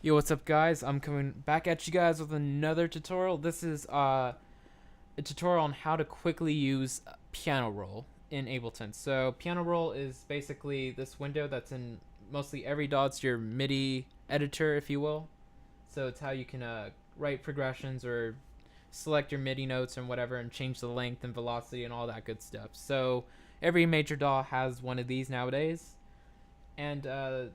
Yo, what's up, guys? I'm coming back at you guys with another tutorial. This is a tutorial on how to quickly use Pianoroll in Ableton. So Pianoroll is basically this window that's in mostly every DAW. It's your Midi editor, if you will. So it's how you can write progressions or select your Midi notes and whatever and change the length and velocity and all that good stuff. So every major DAW has one of these nowadays. And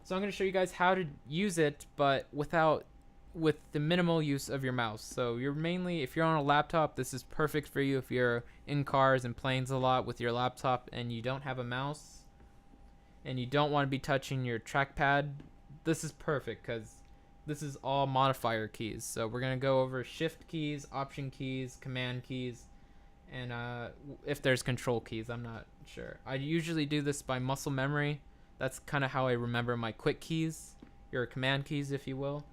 so I'm going to show you guys how to use it, but with the minimal use of your mouse. So you're mainly, if you're on a laptop, this is perfect for you. If you're in cars and planes a lot with your laptop and you don't have a mouse and you don't want to be touching your trackpad, this is perfect because this is all modifier keys. So we're going to go over shift keys, option keys, command keys, and if there's control keys, I'm not sure. I usually do this by muscle memory. That's kind of how I remember my quick keys, your command keys, if you will.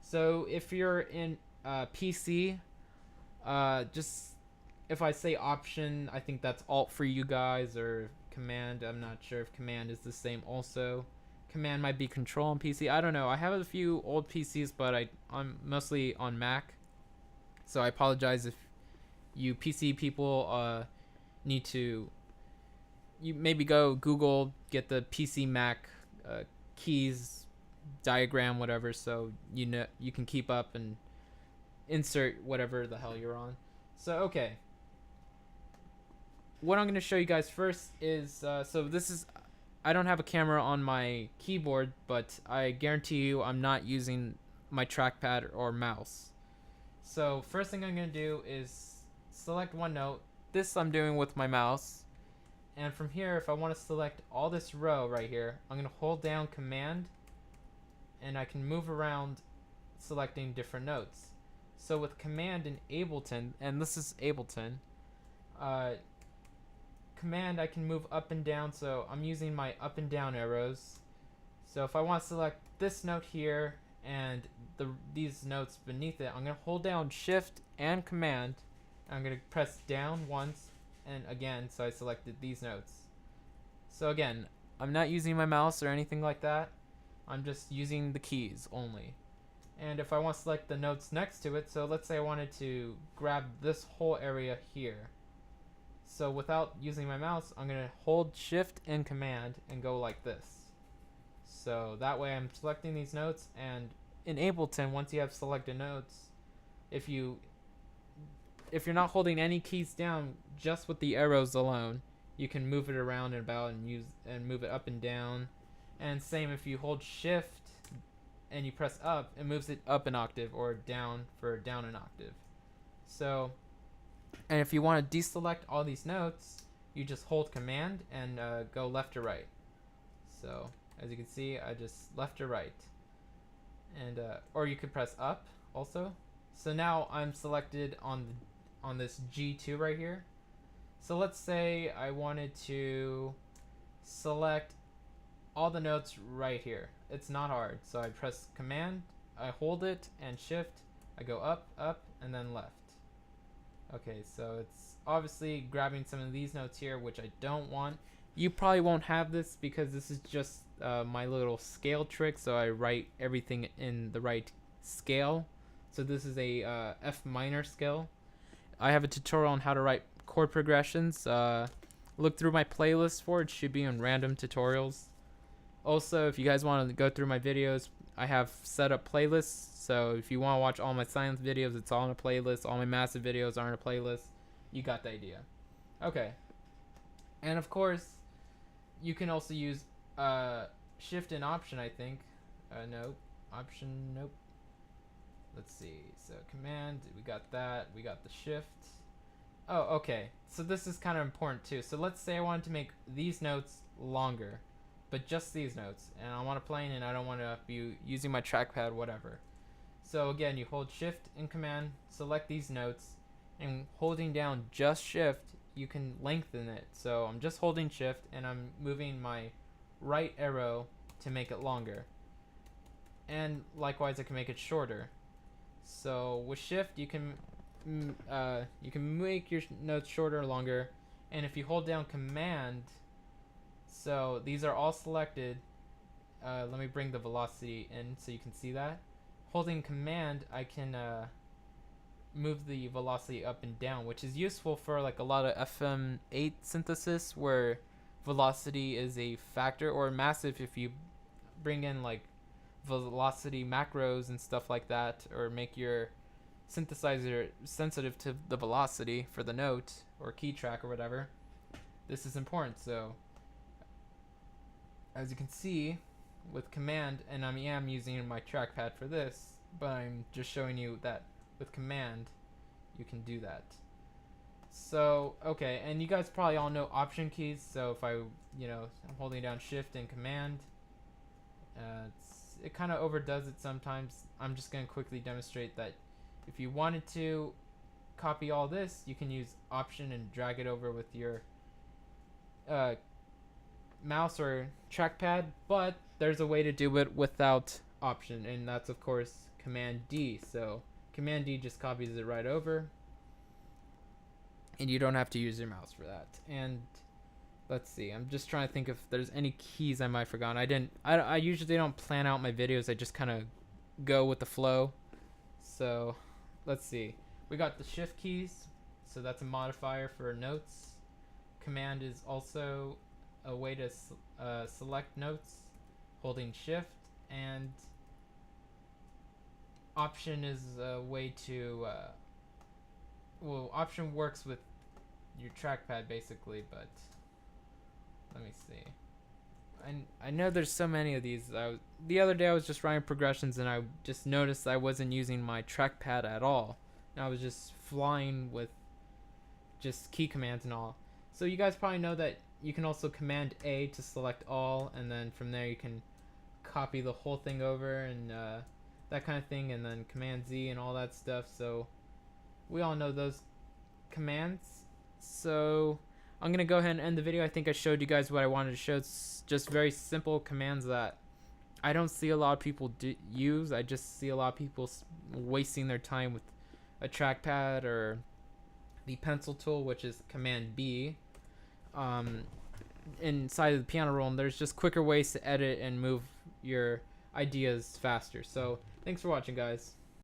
So if you're in PC, just if I say option, I think that's alt for you guys, or command. I'm not sure if command is the same also. Command might be control on PC. I don't know. I have a few old PCs, but I'm mostly on Mac. So I apologize if you PC people need to, you maybe go Google, get the PC Mac keys diagram, whatever, so you know you can keep up and insert whatever the hell you're on. So okay, what I'm going to show you guys first is so this is, I don't have a camera on my keyboard, but I guarantee you I'm not using my trackpad or mouse. So first thing I'm going to do is select one note. This I'm doing with my mouse. And from here, if I want to select all this row right here, I'm going to hold down command and I can move around selecting different notes. So with command in Ableton, and this is Ableton, command I can move up and down, so I'm using my up and down arrows. So if I want to select this note here and these notes beneath it, I'm going to hold down shift and command. I'm going to press down once and again, so I selected these notes. So again, I'm not using my mouse or anything like that. I'm just using the keys only. And if I want to select the notes next to it, so let's say I wanted to grab this whole area here. So without using my mouse, I'm going to hold shift and command and go like this. So that way I'm selecting these notes, and in Ableton, once you have selected notes, if you're not holding any keys down, just with the arrows alone, you can move it around and about and move it up and down. And same if you hold shift and you press up, it moves it up an octave, or down for down an octave. So, and if you want to deselect all these notes, you just hold command and go left to right. So as you can see, I just left to right, and or you could press up also. So now I'm selected on this G2 right here. So let's say I wanted to select all the notes right here. It's not hard. So I press command, I hold it, and shift, I go up, up, and then left. Okay, so it's obviously grabbing some of these notes here, which I don't want. You probably won't have this because this is just my little scale trick, so I write everything in the right scale. So this is a F minor scale. I have a tutorial on how to write chord progressions. Look through my playlist for it. It should be in random tutorials. Also, if you guys want to go through my videos, I have set up playlists. So if you want to watch all my silence videos, it's all in a playlist. All my massive videos are in a playlist. You got the idea. Okay. And of course, you can also use shift and option, I think. Nope. Option, nope. Let's see. So command, we got that. We got the shift. Oh, okay. So this is kind of important too. So let's say I wanted to make these notes longer, but just these notes, and I want to play and I don't want to be using my trackpad, whatever. So again, you hold shift and command, select these notes, and holding down just shift, you can lengthen it. So I'm just holding shift and I'm moving my right arrow to make it longer. And likewise, I can make it shorter. So with shift, you can make your notes shorter or longer. And if you hold down command, so these are all selected, let me bring the velocity in so you can see that. Holding command, I can move the velocity up and down, which is useful for like a lot of FM8 synthesis where velocity is a factor, or massive if you bring in like velocity macros and stuff like that, or make your synthesizer sensitive to the velocity for the note or key track or whatever. This is important. So as you can see with command, and I am using my trackpad for this, but I'm just showing you that with command you can do that. So okay, and you guys probably all know option keys. So if I'm holding down shift and command, it kind of overdoes it sometimes. I'm just going to quickly demonstrate that if you wanted to copy all this, you can use option and drag it over with your mouse or trackpad, but there's a way to do it without option, and that's of course command D. So command D just copies it right over, and you don't have to use your mouse for that. And let's see, I'm just trying to think if there's any keys I might have forgotten. I usually don't plan out my videos, I just kind of go with the flow. So let's see, we got the shift keys, so that's a modifier for notes. Command is also a way to select notes holding shift, and option is a way to option works with your trackpad basically, but let me see. I know there's so many of these. The other day I was just writing progressions and I just noticed I wasn't using my trackpad at all, and I was just flying with just key commands and all. So you guys probably know that you can also command A to select all, and then from there you can copy the whole thing over and that kind of thing, and then command Z and all that stuff. So we all know those commands. So I'm gonna go ahead and end the video. I think I showed you guys what I wanted to show. It's just very simple commands that I don't see a lot of people use. I just see a lot of people wasting their time with a trackpad or the pencil tool, which is command B, inside of the Pianoroll, and there's just quicker ways to edit and move your ideas faster. So thanks for watching, guys.